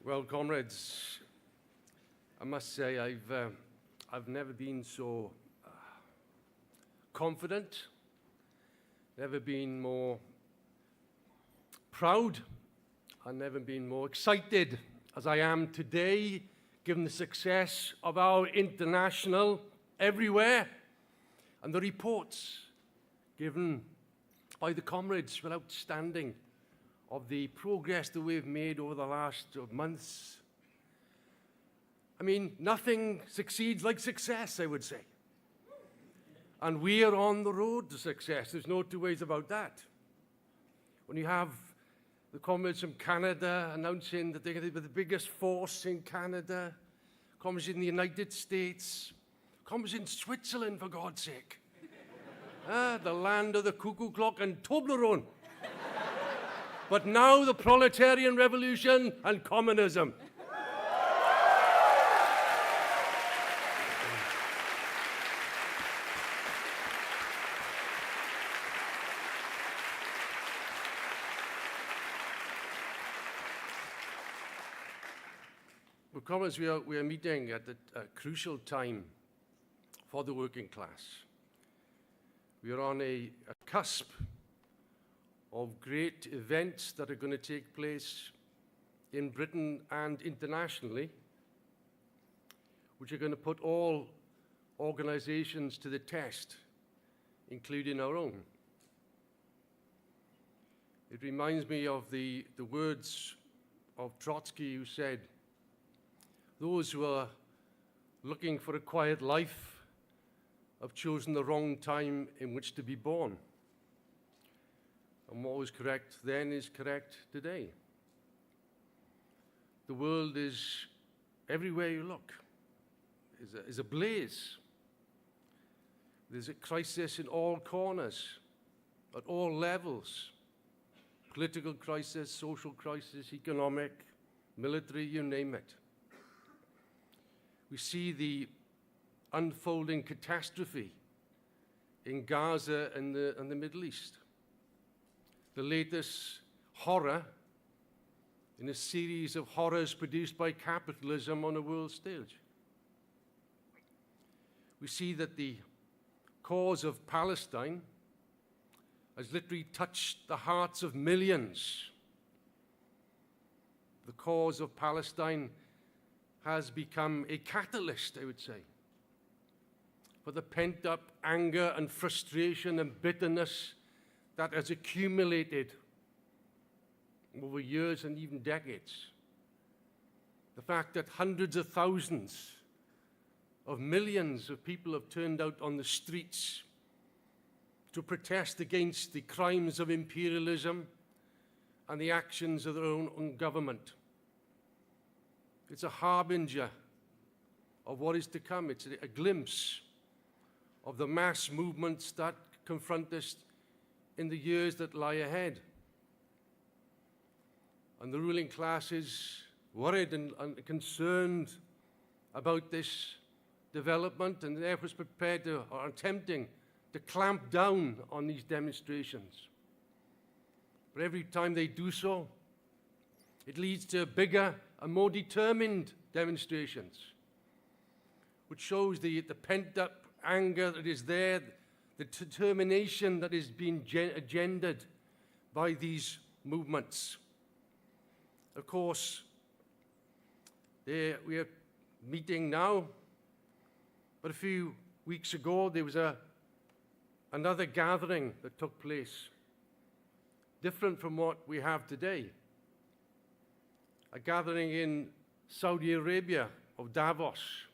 Well, comrades, I must say I've never been so confident, never been more proud, and never been more excited as I am today, given the success of our international everywhere and the reports given by the comrades were outstanding of the progress that we've made over the last months. I mean, nothing succeeds like success, I would say. And we are on the road to success. There's no two ways about that. When you have the comrades from Canada announcing that they're going to be the biggest force in Canada, comrades in the United States, comrades in Switzerland, for God's sake. The land of the cuckoo clock and Toblerone. But now the proletarian revolution and communism. Well, comrades, we are meeting at a crucial time for the working class. We are on a cusp of great events that are going to take place in Britain and internationally, which are going to put all organizations to the test, including our own. It reminds me of the words of Trotsky, who said, "Those who are looking for a quiet life have chosen the wrong time in which to be born." And what was correct then is correct today. The world is, everywhere you look, is ablaze. There's a crisis in all corners, at all levels. Political crisis, social crisis, economic, military, you name it. We see the unfolding catastrophe in Gaza and the Middle East. The latest horror in a series of horrors produced by capitalism on a world stage. We see that the cause of Palestine has literally touched the hearts of millions. The cause of Palestine has become a catalyst, I would say, for the pent-up anger and frustration and bitterness that has accumulated over years and even decades. The fact that hundreds of thousands of millions of people have turned out on the streets to protest against the crimes of imperialism and the actions of their own government. It's a harbinger of what is to come. It's a glimpse of the mass movements that confront us in the years that lie ahead. And the ruling class is worried and concerned about this development, and therefore is prepared to, or attempting to clamp down on these demonstrations. But every time they do so, it leads to bigger and more determined demonstrations, which shows the pent-up anger that is there, the determination that is being agendered by these movements. Of course, we are meeting now, but a few weeks ago there was another gathering that took place, different from what we have today. A gathering in Saudi Arabia of Davos.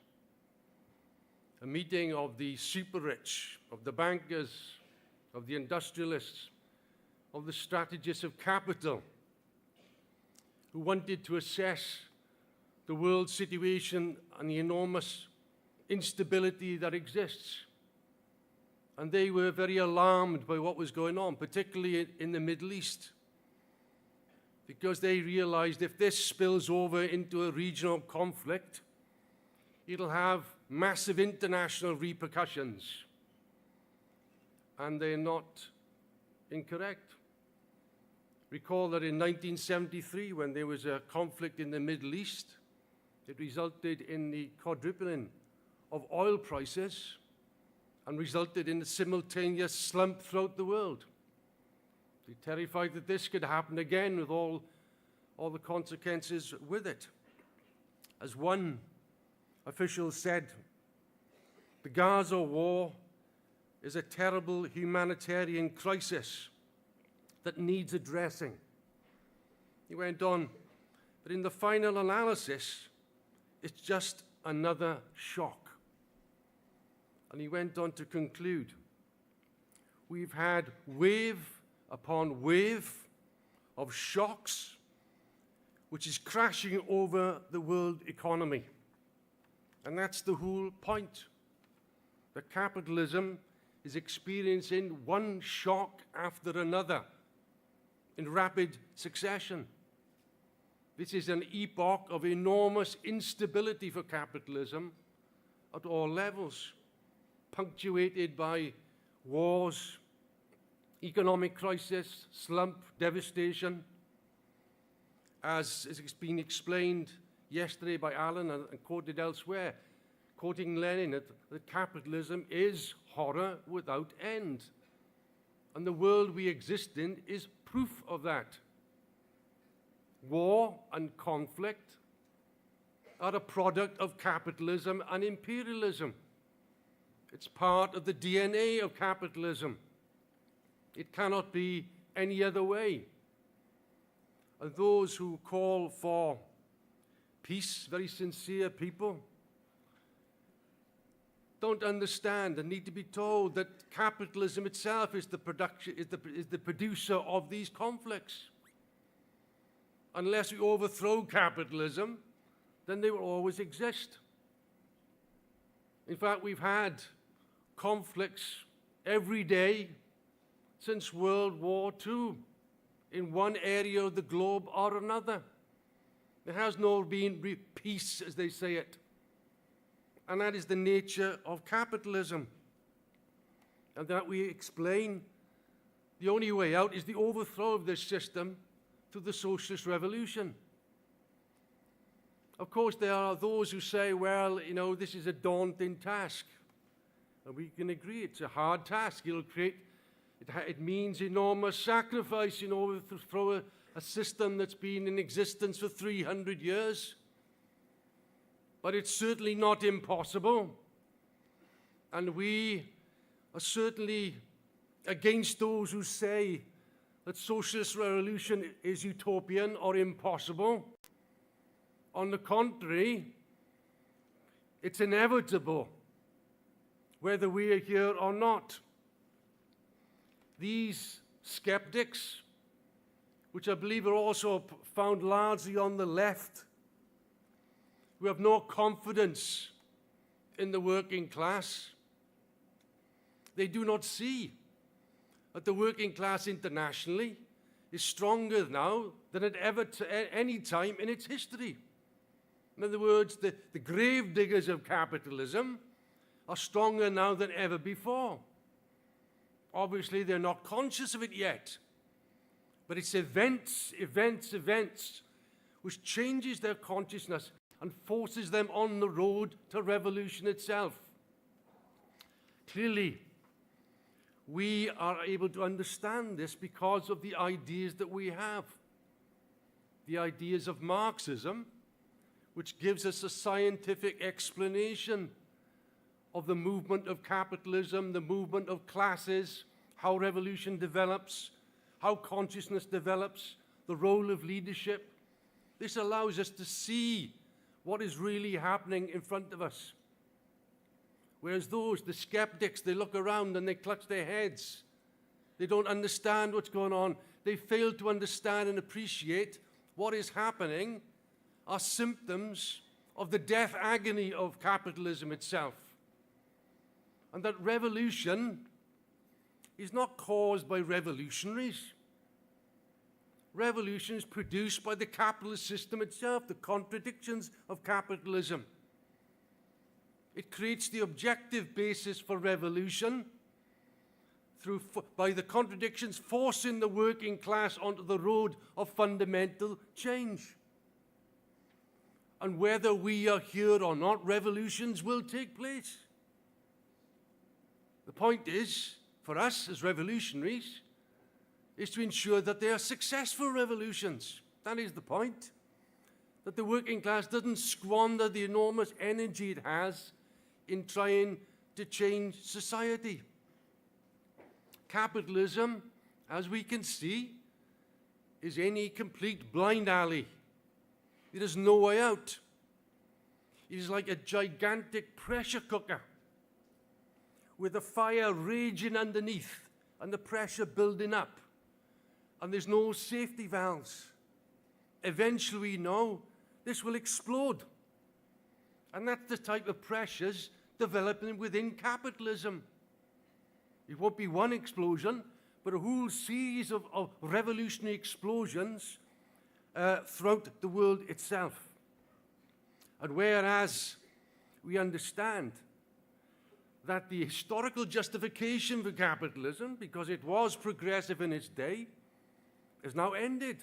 a meeting of the super rich, of the bankers, of the industrialists, of the strategists of capital, who wanted to assess the world situation and the enormous instability that exists. And they were very alarmed by what was going on, particularly in the Middle East, because they realized if this spills over into a regional conflict, it'll have massive international repercussions. And they're not incorrect. Recall that in 1973, when there was a conflict in the Middle East, it resulted in the quadrupling of oil prices and resulted in a simultaneous slump throughout the world. They're terrified that this could happen again with all the consequences with it. As one official said, the Gaza war is a terrible humanitarian crisis that needs addressing. He went on, but in the final analysis, it's just another shock. And he went on to conclude, we've had wave upon wave of shocks which is crashing over the world economy. And that's the whole point. That capitalism is experiencing one shock after another in rapid succession. This is an epoch of enormous instability for capitalism at all levels, punctuated by wars, economic crisis, slump, devastation. As it's been explained yesterday by Alan and quoted elsewhere, quoting Lenin, that capitalism is horror without end. And the world we exist in is proof of that. War and conflict are a product of capitalism and imperialism. It's part of the DNA of capitalism. It cannot be any other way. And those who call for peace, very sincere people, don't understand and need to be told that capitalism itself is the producer of these conflicts. Unless we overthrow capitalism, then they will always exist. In fact, we've had conflicts every day since World War II in one area of the globe or another. There has not been peace, as they say it. And that is the nature of capitalism. And that we explain the only way out is the overthrow of this system through the socialist revolution. Of course, there are those who say, well, this is a daunting task. And we can agree it's a hard task. It means enormous sacrifice, to overthrow a system that's been in existence for 300 years. But it's certainly not impossible. And we are certainly against those who say that socialist revolution is utopian or impossible. On the contrary, it's inevitable, whether we are here or not. These skeptics, which I believe are also found largely on the left, who have no confidence in the working class, they do not see that the working class internationally is stronger now than at any time in its history. In other words, the grave diggers of capitalism are stronger now than ever before. Obviously, they're not conscious of it yet. But it's events, which changes their consciousness and forces them on the road to revolution itself. Clearly, we are able to understand this because of the ideas that we have. The ideas of Marxism, which gives us a scientific explanation of the movement of capitalism, the movement of classes, how revolution develops, how consciousness develops, the role of leadership. This allows us to see what is really happening in front of us. Whereas those, the skeptics, they look around and they clutch their heads. They don't understand what's going on. They fail to understand and appreciate what is happening are symptoms of the death agony of capitalism itself. And that revolution is not caused by revolutionaries. Revolution is produced by the capitalist system itself, the contradictions of capitalism. It creates the objective basis for revolution by the contradictions forcing the working class onto the road of fundamental change. And whether we are here or not, revolutions will take place. The point is, for us as revolutionaries, is to ensure that they are successful revolutions. That is the point. That the working class doesn't squander the enormous energy it has in trying to change society. Capitalism, as we can see, is any complete blind alley. There is no way out. It is like a gigantic pressure cooker with the fire raging underneath and the pressure building up. And there's no safety valves. Eventually, we know this will explode. And that's the type of pressures developing within capitalism. It won't be one explosion, but a whole series of revolutionary explosions throughout the world itself. And whereas we understand that the historical justification for capitalism, because it was progressive in its day, is now ended.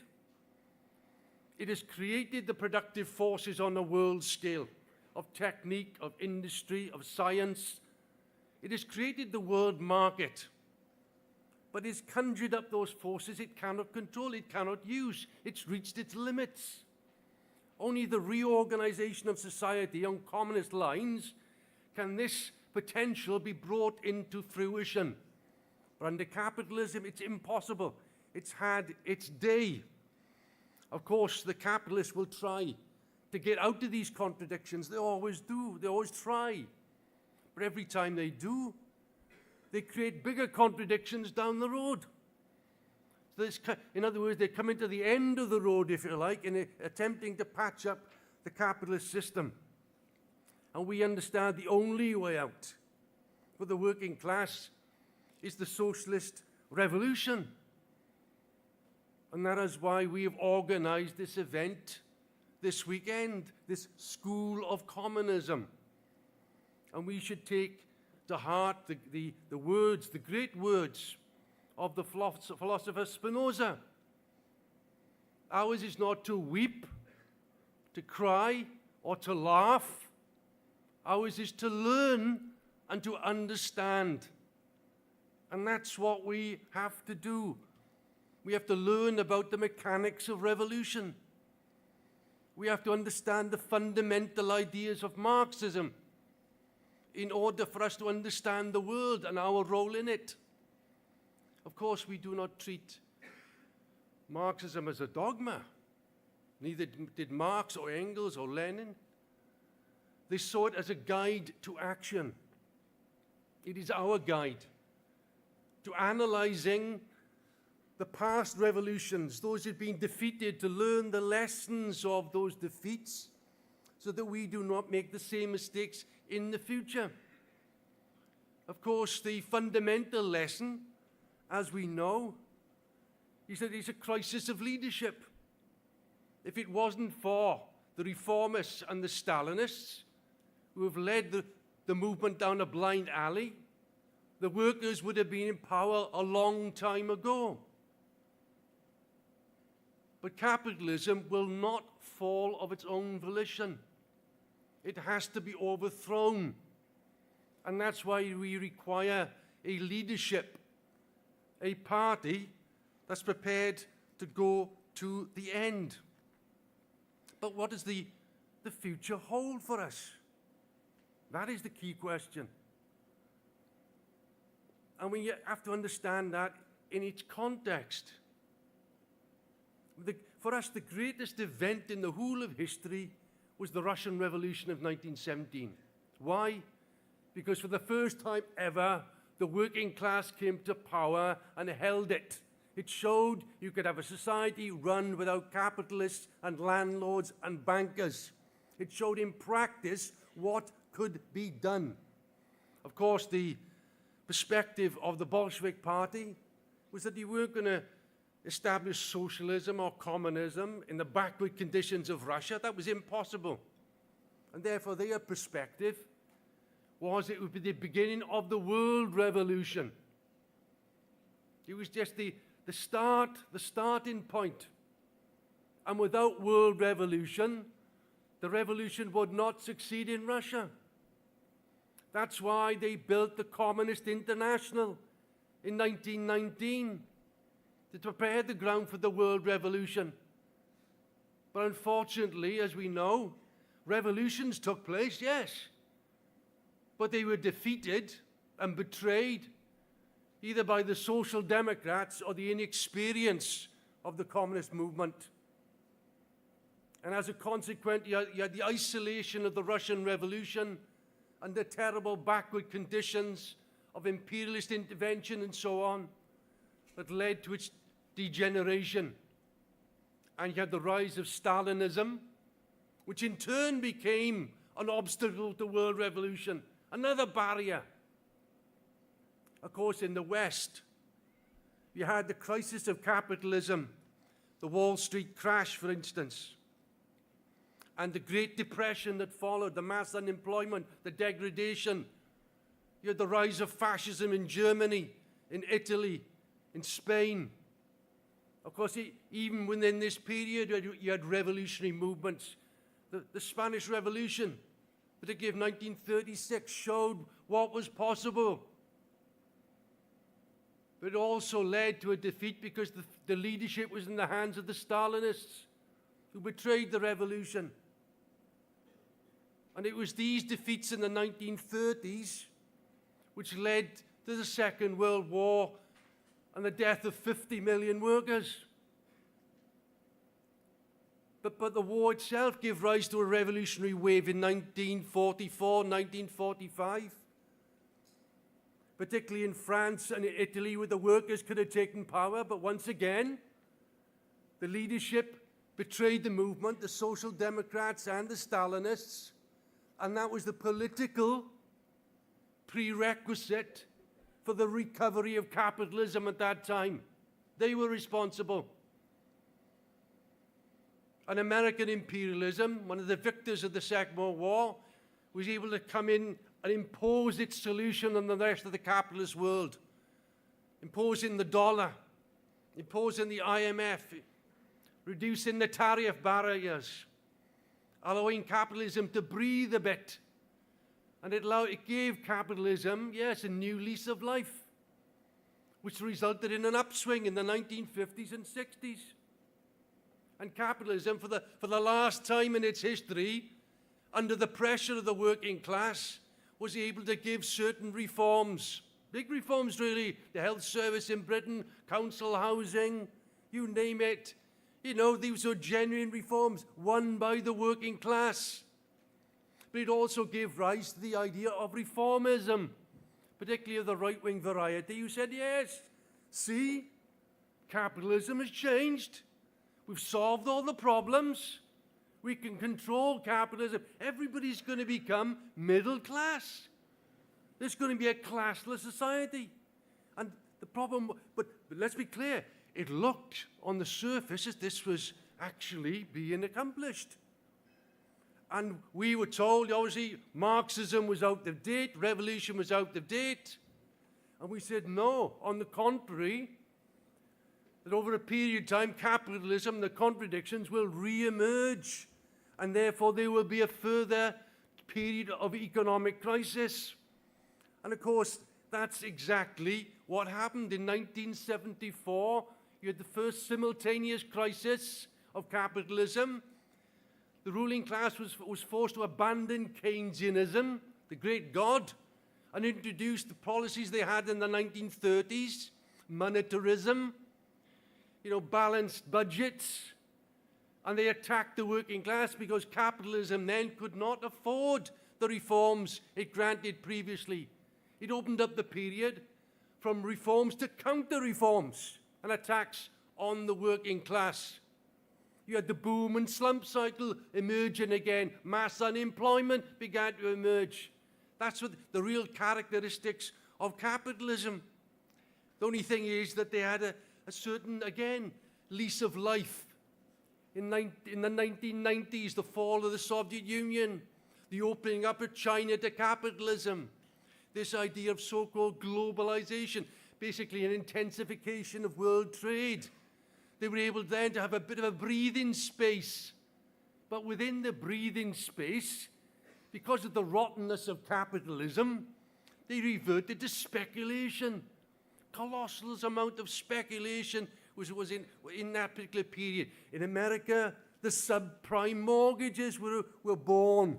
It has created the productive forces on a world scale of technique, of industry, of science. It has created the world market, but it's conjured up those forces it cannot control, it cannot use. It's reached its limits. Only the reorganization of society on communist lines can this potential be brought into fruition. But under capitalism, it's impossible. It's had its day. Of course, the capitalists will try to get out of these contradictions. They always do. They always try. But every time they do, they create bigger contradictions down the road. So in other words, they come into the end of the road, if you like, in attempting to patch up the capitalist system. And we understand the only way out for the working class is the socialist revolution. And that is why we have organized this event this weekend, this School of Communism. And we should take to heart the words, the great words of the philosopher Spinoza. Ours is not to weep, to cry, or to laugh. Ours is to learn and to understand. And that's what we have to do. We have to learn about the mechanics of revolution. We have to understand the fundamental ideas of Marxism in order for us to understand the world and our role in it. Of course, we do not treat Marxism as a dogma. Neither did Marx or Engels or Lenin. They saw it as a guide to action. It is our guide to analyzing the past revolutions, those who have been defeated, to learn the lessons of those defeats so that we do not make the same mistakes in the future. Of course, the fundamental lesson, as we know, is that it's a crisis of leadership. If it wasn't for the reformists and the Stalinists who have led the movement down a blind alley, the workers would have been in power a long time ago. But capitalism will not fall of its own volition. It has to be overthrown. And that's why we require a leadership, a party that's prepared to go to the end. But what does the future hold for us? That is the key question. And we have to understand that in its context. For us, the greatest event in the whole of history was the Russian Revolution of 1917. Why? because for the first time ever, the working class came to power and held it. It showed you could have a society run without capitalists and landlords and bankers. It showed in practice what could be done. Of course, the perspective of the Bolshevik Party was that you weren't going to establish socialism or communism in the backward conditions of Russia. That was impossible. And therefore, their perspective was it would be the beginning of the world revolution. It was just the starting point. And without world revolution, the revolution would not succeed in Russia. That's why they built the Communist International in 1919 to prepare the ground for the world revolution. But unfortunately, as we know, revolutions took place, yes, but they were defeated and betrayed either by the Social Democrats or the inexperience of the communist movement. And as a consequence, you had the isolation of the Russian Revolution and the terrible backward conditions of imperialist intervention and so on that led to its degeneration. And you had the rise of Stalinism, which in turn became an obstacle to world revolution, another barrier. Of course, in the West, you had the crisis of capitalism, the Wall Street crash, for instance, and the Great Depression that followed, the mass unemployment, the degradation. You had the rise of fascism in Germany, in Italy, in Spain. Of course, even within this period, you had revolutionary movements. The Spanish Revolution, particularly of 1936, showed what was possible. But it also led to a defeat because the leadership was in the hands of the Stalinists, who betrayed the revolution. And it was these defeats in the 1930s which led to the Second World War and the death of 50 million workers. But the war itself gave rise to a revolutionary wave in 1944, 1945. Particularly in France and Italy, where the workers could have taken power. But once again, the leadership betrayed the movement, the Social Democrats and the Stalinists. And that was the political prerequisite for the recovery of capitalism at that time. They were responsible. And American imperialism, one of the victors of the Second World War, was able to come in and impose its solution on the rest of the capitalist world, imposing the dollar, imposing the IMF, reducing the tariff barriers, allowing capitalism to breathe a bit. And it gave capitalism, yes, a new lease of life, which resulted in an upswing in the 1950s and 60s. And capitalism, for the last time in its history, under the pressure of the working class, was able to give certain reforms, big reforms really, the health service in Britain, council housing, you name it. You know, these were genuine reforms won by the working class. But it also gave rise to the idea of reformism, particularly of the right-wing variety, who said, yes, see, capitalism has changed. We've solved all the problems. We can control capitalism. Everybody's going to become middle class. There's going to be a classless society. And the problem, but let's be clear, it looked on the surface as this was actually being accomplished. And we were told, obviously, Marxism was out of date, revolution was out of date. And we said, no, on the contrary, that over a period of time, capitalism, the contradictions will re-emerge. And therefore, there will be a further period of economic crisis. And of course, that's exactly what happened. In 1974, you had the first simultaneous crisis of capitalism. The ruling class was forced to abandon Keynesianism, the great god, and introduce the policies they had in the 1930s, monetarism, balanced budgets, and they attacked the working class because capitalism then could not afford the reforms it granted previously. It opened up the period from reforms to counter-reforms and attacks on the working class. You had the boom and slump cycle emerging again. Mass unemployment began to emerge. That's what the real characteristics of capitalism. The only thing is that they had a certain, again, lease of life. In the 1990s, the fall of the Soviet Union, the opening up of China to capitalism, this idea of so-called globalization, basically an intensification of world trade. They were able then to have a bit of a breathing space. But within the breathing space, because of the rottenness of capitalism, they reverted to speculation. Colossal amount of speculation was in that particular period. In America, the subprime mortgages were born.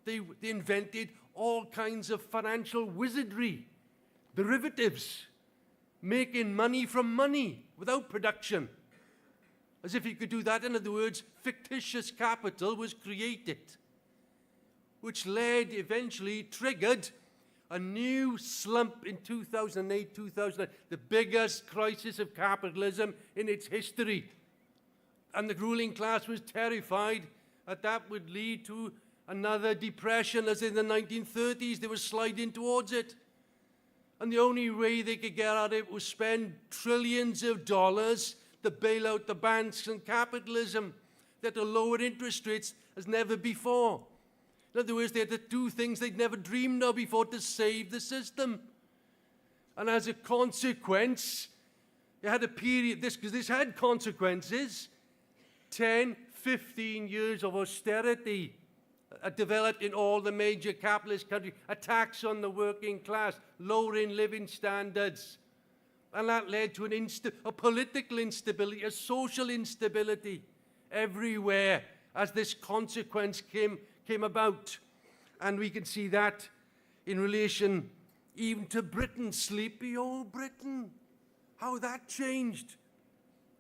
They invented all kinds of financial wizardry, derivatives, making money from money without production. As if you could do that. In other words, fictitious capital was created, which eventually triggered a new slump in 2008, 2009, the biggest crisis of capitalism in its history. And the ruling class was terrified that would lead to another depression, as in the 1930s. They were sliding towards it. And the only way they could get out of it was spend trillions of dollars to bail out the banks and capitalism, that to lower interest rates as never before. In other words, they had to do things they'd never dreamed of before to save the system. And as a consequence, they had a period, because this had consequences, 10, 15 years of austerity developed in all the major capitalist countries, attacks on the working class, lowering living standards. And that led to a political instability, a social instability everywhere as this consequence came about. And we can see that in relation even to Britain, sleepy old Britain, how that changed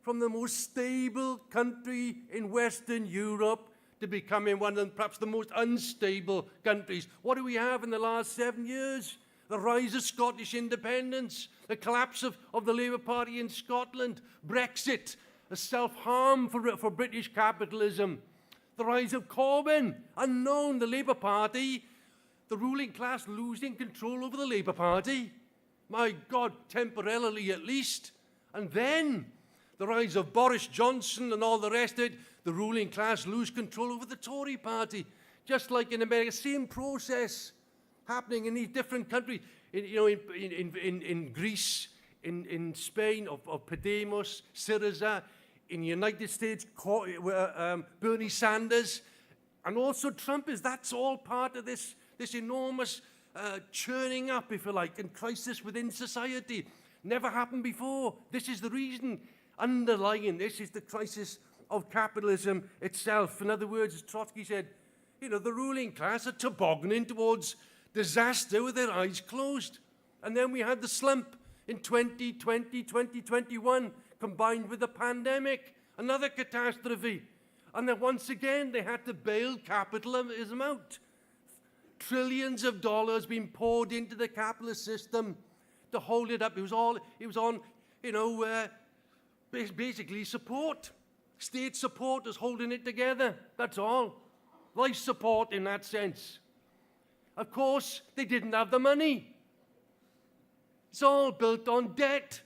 from the most stable country in Western Europe to becoming one of perhaps the most unstable countries. What do we have in the last 7 years? The rise of Scottish independence, the collapse of the Labour Party in Scotland, Brexit, a self-harm for British capitalism, the rise of Corbyn, unknown, the Labour Party, the ruling class losing control over the Labour Party, my God, temporarily at least, and then the rise of Boris Johnson and all the rest of it, the ruling class lose control over the Tory party. Just like in America, same process happening in these different countries. In Greece, in Spain, of Podemos, Syriza, in the United States, Bernie Sanders, and also Trump that's all part of this enormous churning up, if you like, and crisis within society. Never happened before. This is the reason. Underlying this is the crisis of capitalism itself. In other words, as Trotsky said, the ruling class are tobogganing towards disaster with their eyes closed. And then we had the slump in 2020, 2021, combined with the pandemic, another catastrophe. And then once again, they had to bail capitalism out. Trillions of dollars being poured into the capitalist system to hold it up. It was on, basically support. State support is holding it together. That's all. Life support in that sense. Of course, they didn't have the money. It's all built on debt.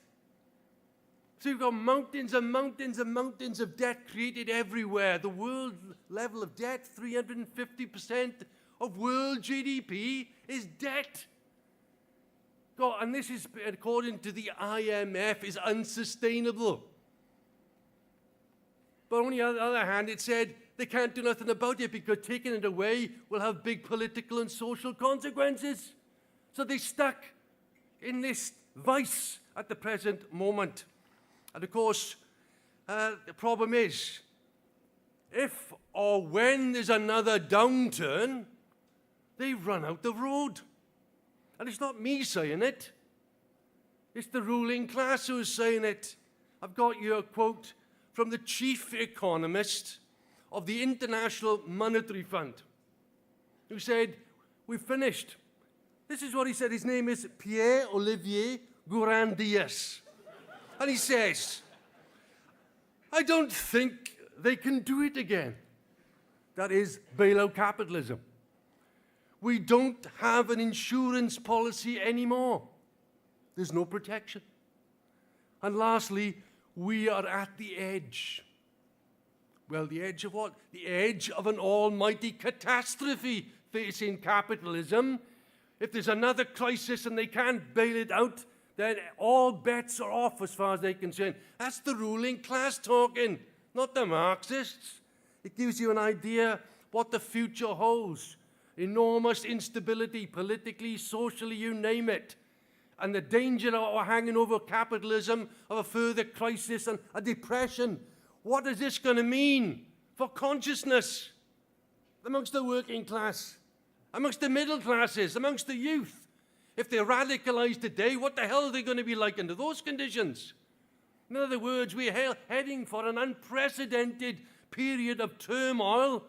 So you've got mountains and mountains and mountains of debt created everywhere. The world level of debt, 350% of world GDP is debt. God, and this is, according to the IMF, is unsustainable. But on the other hand, it said they can't do nothing about it because taking it away will have big political and social consequences. So they stuck in this vice at the present moment. And of course, the problem is, if or when there's another downturn, they run out the road. And it's not me saying it. It's the ruling class who's saying it. I've got you a quote from the chief economist of the International Monetary Fund. who said, "We've finished." This is what he said. His name is Pierre-Olivier Gourandias. And he says, "I don't think they can do it again." That is bailout capitalism. We don't have an insurance policy anymore. There's no protection. And lastly, we are at the edge. Well, the edge of what? The edge of an almighty catastrophe facing capitalism. If there's another crisis and they can't bail it out, then all bets are off as far as they're concerned. That's the ruling class talking, not the Marxists. It gives you an idea what the future holds. Enormous instability, politically, socially, you name it. And the danger of hanging over capitalism of a further crisis and a depression. What is this going to mean for consciousness amongst the working class, amongst the middle classes, amongst the youth? If they're radicalized today, what the hell are they going to be like under those conditions? In other words, we're heading for an unprecedented period of turmoil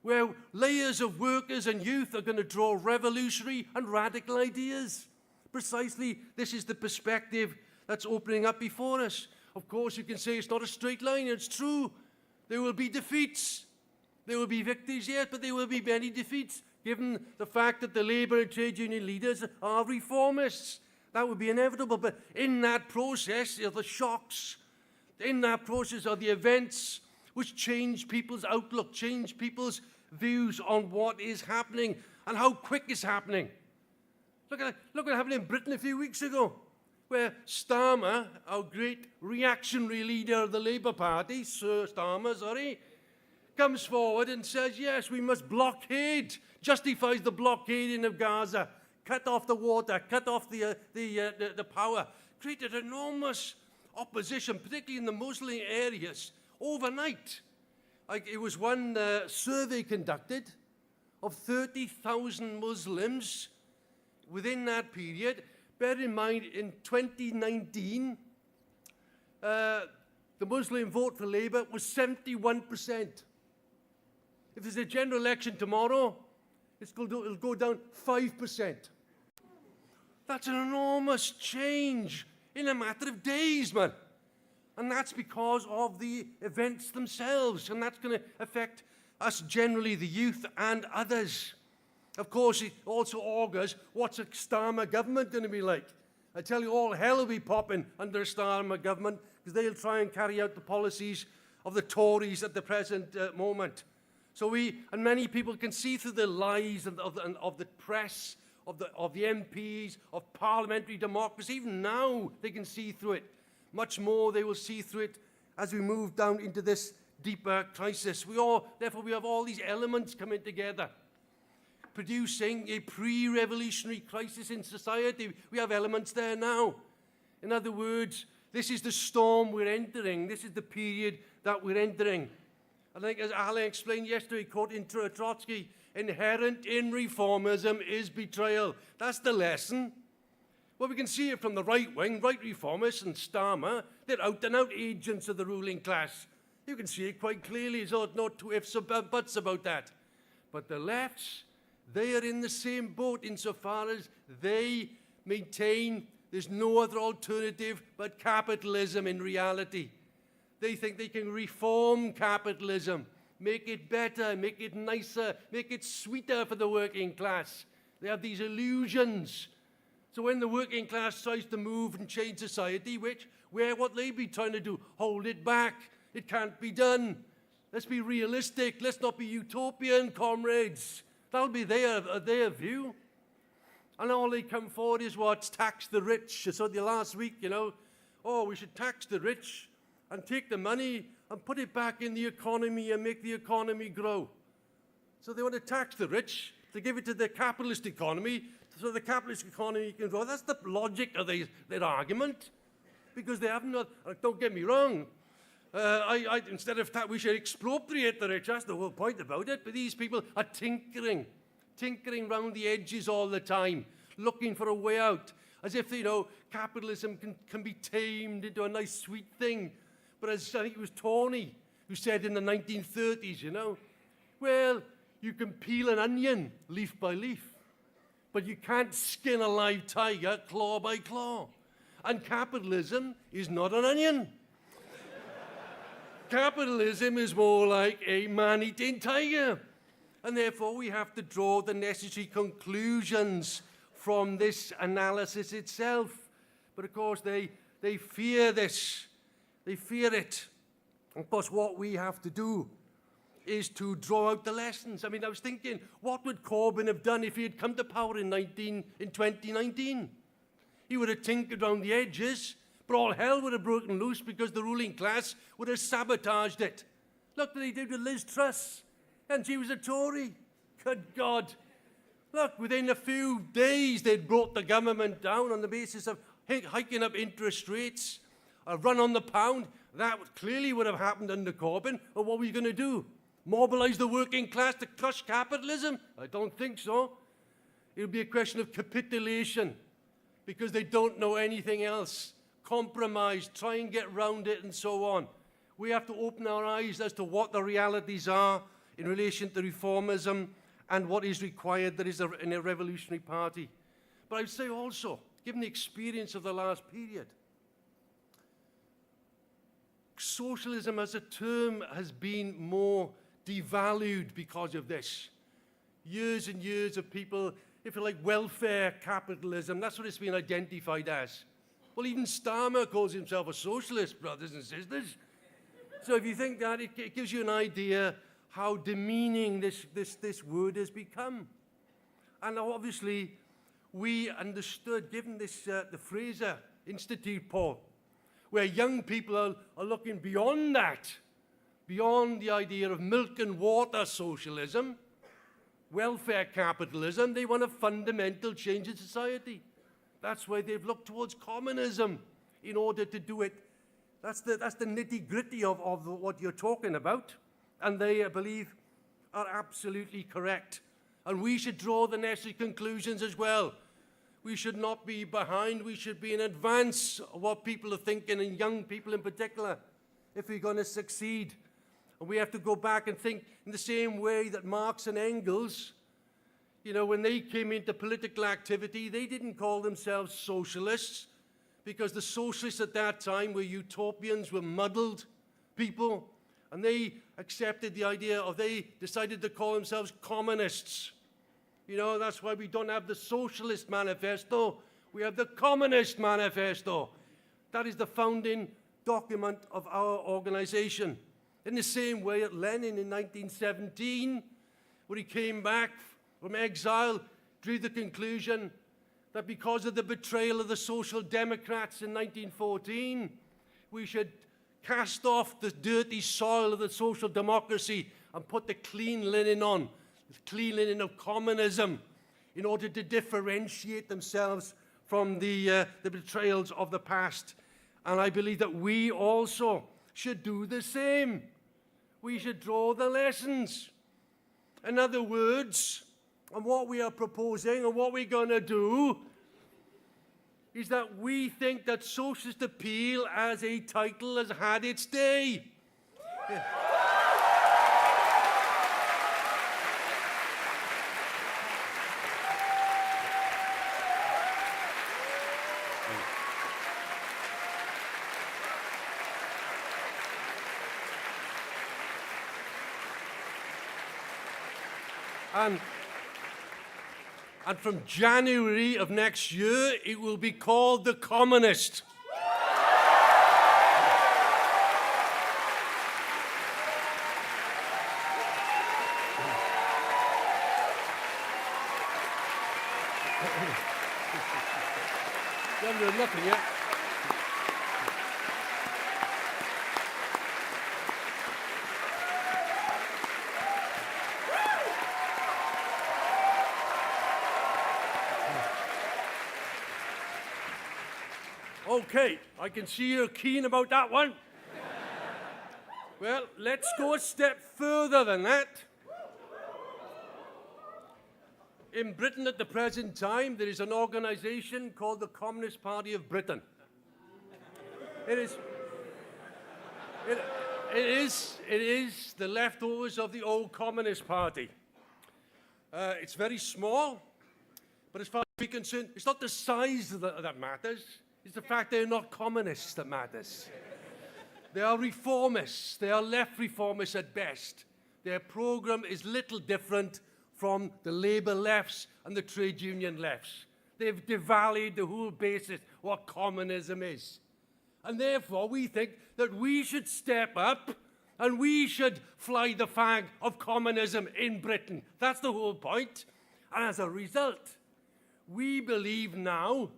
where layers of workers and youth are going to draw revolutionary and radical ideas. Precisely, this is the perspective that's opening up before us. Of course, you can say it's not a straight line. It's true. There will be defeats. There will be victories, yes, but there will be many defeats, given the fact that the labour and trade union leaders are reformists. That would be inevitable. But in that process are the shocks. In that process are the events which change people's outlook, change people's views on what is happening and how quick it's happening. Look what happened in Britain a few weeks ago, where Starmer, our great reactionary leader of the Labour Party, Sir Starmer, comes forward and says, yes, we must blockade, justifies the blockading of Gaza, cut off the water, cut off the power, created enormous opposition, particularly in the Muslim areas, overnight. It was one survey conducted of 30,000 Muslims within that period. Bear in mind, in 2019, the Muslim vote for Labour was 71%. If there's a general election tomorrow, it'll go down 5%. That's an enormous change in a matter of days, man. And that's because of the events themselves, and that's going to affect us generally, the youth and others. Of course, it also augurs what's a Starmer government going to be like. I tell you, all hell will be popping under a Starmer government because they'll try and carry out the policies of the Tories at the present moment. So and many people can see through the lies of the press, of the MPs, of parliamentary democracy. Even now, they can see through it. Much more they will see through it as we move down into this deeper crisis. Therefore, we have all these elements coming together, producing a pre-revolutionary crisis in society. We have elements there now. In other words, this is the storm we're entering. This is the period that we're entering. I think, as Alan explained yesterday, quoting Trotsky, inherent in reformism is betrayal. That's the lesson. Well, we can see it from the right wing, right reformists and Starmer. They're out-and-out agents of the ruling class. You can see it quite clearly. There's no two ifs or buts about that. But the lefts, they are in the same boat insofar as they maintain there's no other alternative but capitalism in reality. They think they can reform capitalism, make it better, make it nicer, make it sweeter for the working class. They have these illusions. So when the working class tries to move and change society, what they be trying to do? Hold it back. It can't be done. Let's be realistic. Let's not be utopian, comrades. That'll be their view. And all they come forward is what's tax the rich. So the last week, we should tax the rich and take the money and put it back in the economy and make the economy grow. So they want to tax the rich, to give it to the capitalist economy, so the capitalist economy can grow. That's the logic of their argument, because they haven't. Don't get me wrong. Instead of that, we should expropriate the rich. That's the whole point about it. But these people are tinkering around the edges all the time, looking for a way out, as if capitalism can be tamed into a nice, sweet thing. But as I think it was Tony who said in the 1930s, well, You can peel an onion leaf by leaf, but you can't skin a live tiger claw by claw. And capitalism is not an onion. Capitalism is more like a man-eating tiger. And therefore, we have to draw the necessary conclusions from this analysis itself. But of course, they fear this. They fear it. Of course, what we have to do is to draw out the lessons. I mean, I was thinking, what would Corbyn have done if he had come to power in 2019? He would have tinkered around the edges, but all hell would have broken loose because the ruling class would have sabotaged it. Look what they did with Liz Truss, and she was a Tory. Good God. Look, within a few days, they'd brought the government down on the basis of hiking up interest rates, a run on the pound. That clearly would have happened under Corbyn. But what were you going to do? Mobilise the working class to crush capitalism? I don't think so. It'll be a question of capitulation because they don't know anything else. Compromise, try and get round it, and so on. We have to open our eyes as to what the realities are in relation to reformism and what is required that is in a revolutionary party. But I would say also, given the experience of the last period, socialism as a term has been more devalued because of this. Years and years of people, if you like, welfare capitalism, that's what it's been identified as. Well, even Starmer calls himself a socialist, brothers and sisters. So if you think that, it gives you an idea how demeaning this word has become. And obviously, we understood, given this, the Fraser Institute poll, where young people are looking beyond that, beyond the idea of milk and water socialism, welfare capitalism. They want a fundamental change in society. That's why they've looked towards communism in order to do it. That's the nitty-gritty of what you're talking about. And they, I believe, are absolutely correct. And we should draw the necessary conclusions as well. We should not be behind. We should be in advance of what people are thinking, and young people in particular, if we're going to succeed. And we have to go back and think in the same way that Marx and Engels, you know, when they came into political activity, they didn't call themselves socialists because the socialists at that time were utopians, were muddled people, and they accepted the idea of, they decided to call themselves communists. You know, that's why we don't have the Socialist Manifesto. We have the Communist Manifesto. That is the founding document of our organization. In the same way that Lenin in 1917, when he came back from exile, drew the conclusion that because of the betrayal of the Social Democrats in 1914, we should cast off the dirty soil of the social democracy and put the clean linen on, the clean linen of communism, in order to differentiate themselves from the betrayals of the past. And I believe that we also should do the same. We should draw the lessons. In other words, and what we are proposing and what we're going to do is that we think that Socialist Appeal as a title has had its day. Yeah. And from January of next year, it will be called the Communist. You haven't done nothing yet. Okay, I can see you're keen about that one. Well, let's go a step further than that. In Britain at the present time, there is an organization called the Communist Party of Britain. It is the leftovers of the old Communist Party. It's very small, but as far as we're concerned, it's not the size that matters. It's the fact they're not communists that matters. They are reformists. They are left reformists at best. Their programme is little different from the Labour lefts and the trade union lefts. They've devalued the whole basis of what communism is. And therefore, we think that we should step up and we should fly the flag of communism in Britain. That's the whole point. And as a result, we believe now,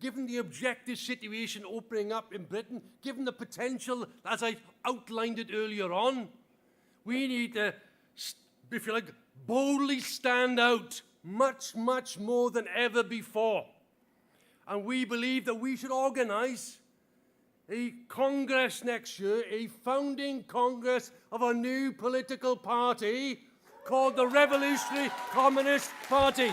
given the objective situation opening up in Britain, given the potential, as I outlined it earlier on, we need to, if you like, boldly stand out much, much more than ever before. And we believe that we should organise a congress next year, a founding congress of a new political party called the Revolutionary Communist Party.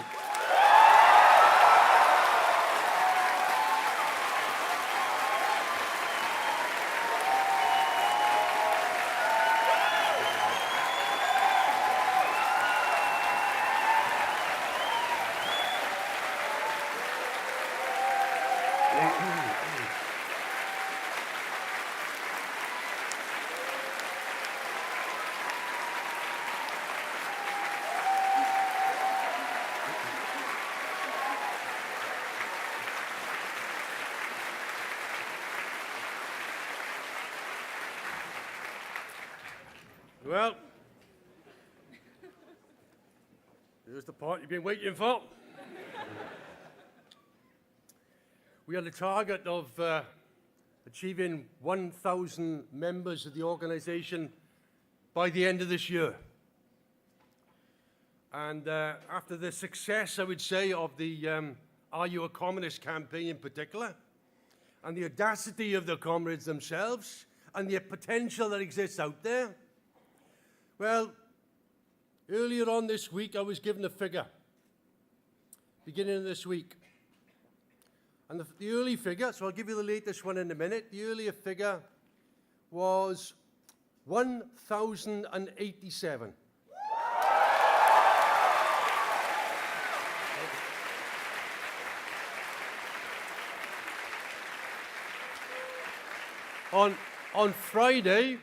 Well, here's the part you've been waiting for. We had a target of achieving 1,000 members of the organisation by the end of this year. And after the success, I would say, of the Are You a Communist campaign in particular, and the audacity of the comrades themselves, and the potential that exists out there, well, earlier on this week, I was given a figure, beginning of this week. And the early figure, so I'll give you the latest one in a minute, the earlier figure was 1,087. On Friday,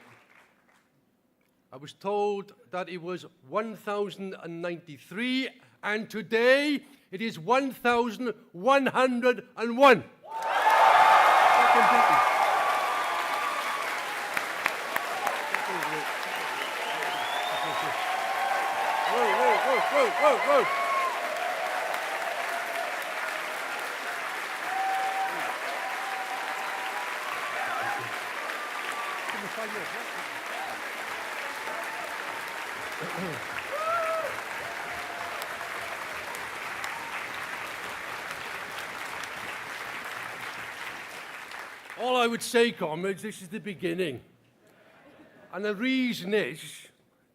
I was told that it was 1,093, and today it is 1,101. Whoa. All I would say, comrades, this is the beginning. And the reason is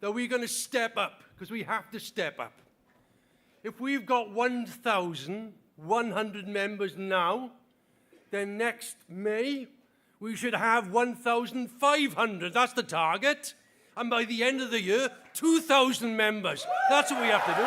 that we're going to step up, because we have to step up. If we've got 1,100 members now, then next May, we should have 1,500. That's the target. And by the end of the year, 2,000 members. That's what we have to do.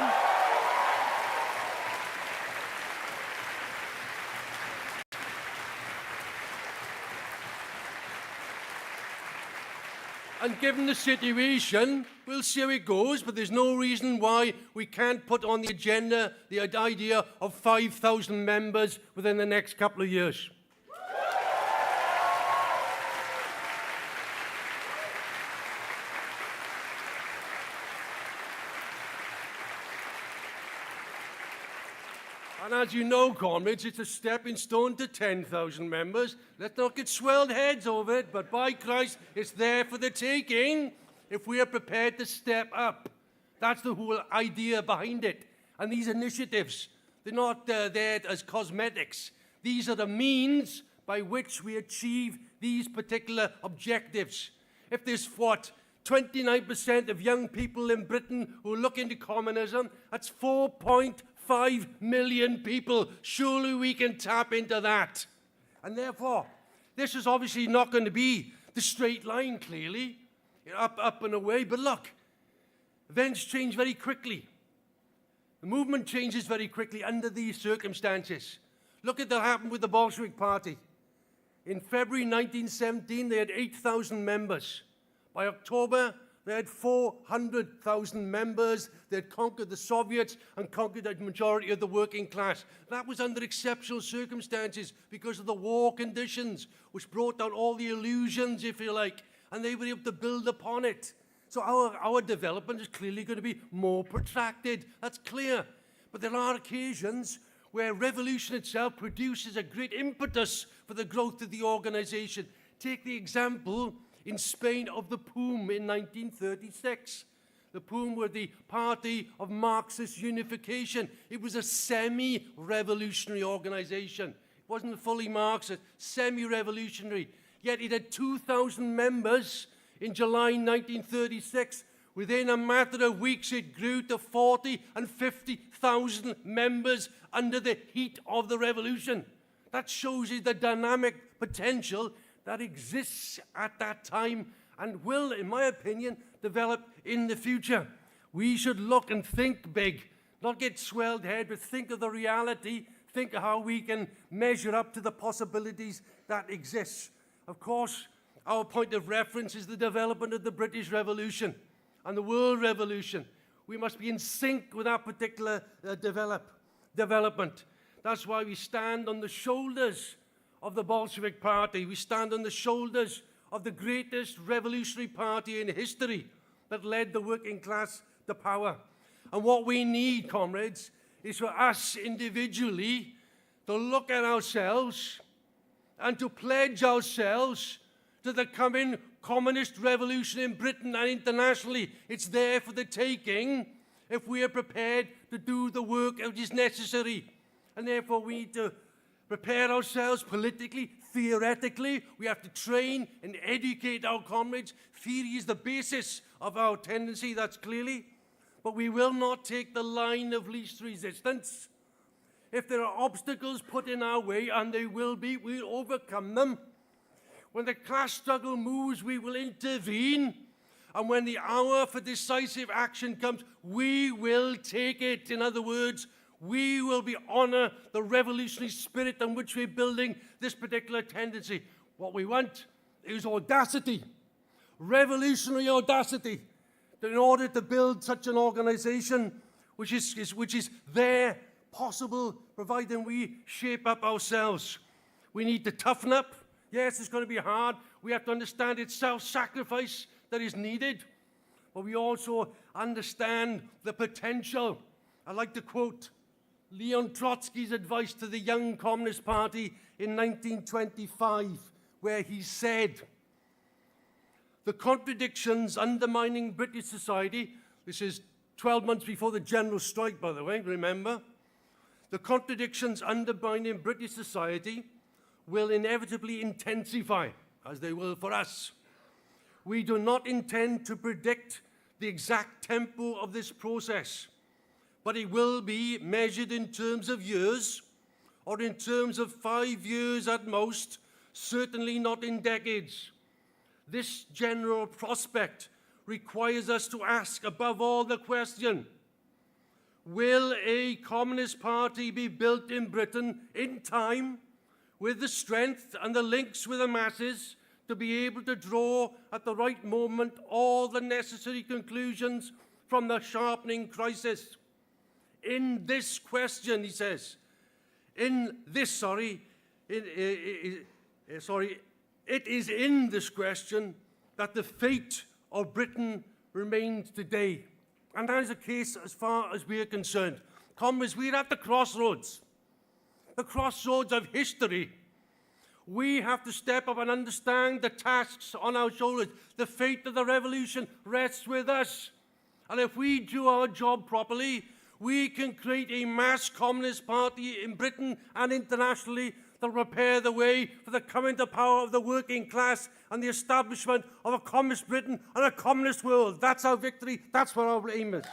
And given the situation, we'll see how it goes, but there's no reason why we can't put on the agenda the idea of 5,000 members within the next couple of years. And as you know, comrades, it's a stepping stone to 10,000 members. Let's not get swelled heads over it, but by Christ, it's there for the taking if we are prepared to step up. That's the whole idea behind it. And these initiatives, they're not there as cosmetics. These are the means by which we achieve these particular objectives. If there's 29% of young people in Britain who look into communism, that's 4.5 million people. Surely we can tap into that. And therefore, this is obviously not going to be the straight line, clearly, up and away. But look, events change very quickly. The movement changes very quickly under these circumstances. Look at what happened with the Bolshevik Party. In February 1917, they had 8,000 members. By October, they had 400,000 members. They had conquered the Soviets and conquered the majority of the working class. That was under exceptional circumstances because of the war conditions, which brought down all the illusions, if you like, and they were able to build upon it. So our development is clearly going to be more protracted. That's clear. But there are occasions where revolution itself produces a great impetus for the growth of the organization. Take the example in Spain of the POUM in 1936. The POUM were the Party of Marxist Unification. It was a semi-revolutionary organization. It wasn't fully Marxist, semi-revolutionary. Yet it had 2,000 members in July 1936. Within a matter of weeks, it grew to 40 and 50,000 members under the heat of the revolution. That shows you the dynamic potential that exists at that time and will, in my opinion, develop in the future. We should look and think big, not get swelled head, but think of the reality, think of how we can measure up to the possibilities that exist. Of course, our point of reference is the development of the British Revolution and the World Revolution. We must be in sync with that particular development. That's why we stand on the shoulders of the Bolshevik Party. We stand on the shoulders of the greatest revolutionary party in history that led the working class to power. And what we need, comrades, is for us individually to look at ourselves and to pledge ourselves to the coming communist revolution in Britain and internationally. It's there for the taking if we are prepared to do the work which is necessary. And therefore we need to prepare ourselves politically, theoretically. We have to train and educate our comrades. Theory is the basis of our tendency, that's clearly. But we will not take the line of least resistance. If there are obstacles put in our way, and they will be, we'll overcome them. When the class struggle moves, we will intervene. And when the hour for decisive action comes, we will take it. In other words, we will honor the revolutionary spirit on which we're building this particular tendency. What we want is audacity, revolutionary audacity, in order to build such an organization which is there, possible, providing we shape up ourselves. We need to toughen up. Yes, it's going to be hard. We have to understand it's self-sacrifice that is needed. But we also understand the potential. I like to quote Leon Trotsky's advice to the young Communist Party in 1925, where he said, "The contradictions undermining British society," this is 12 months before the general strike, by the way, remember, "the contradictions undermining British society will inevitably intensify, as they will for us. We do not intend to predict the exact tempo of this process, but it will be measured in terms of years, or in terms of 5 years at most, certainly not in decades. This general prospect requires us to ask above all the question, will a Communist Party be built in Britain in time, with the strength and the links with the masses to be able to draw at the right moment all the necessary conclusions from the sharpening crisis? In this question," he says, it is in this question that the fate of Britain remains today. And that is the case as far as we are concerned. Comrades, we're at the crossroads of history. We have to step up and understand the tasks on our shoulders. The fate of the revolution rests with us. And if we do our job properly, we can create a mass communist party in Britain and internationally that will prepare the way for the coming to power of the working class and the establishment of a communist Britain and a communist world. That's our victory. That's what our aim is.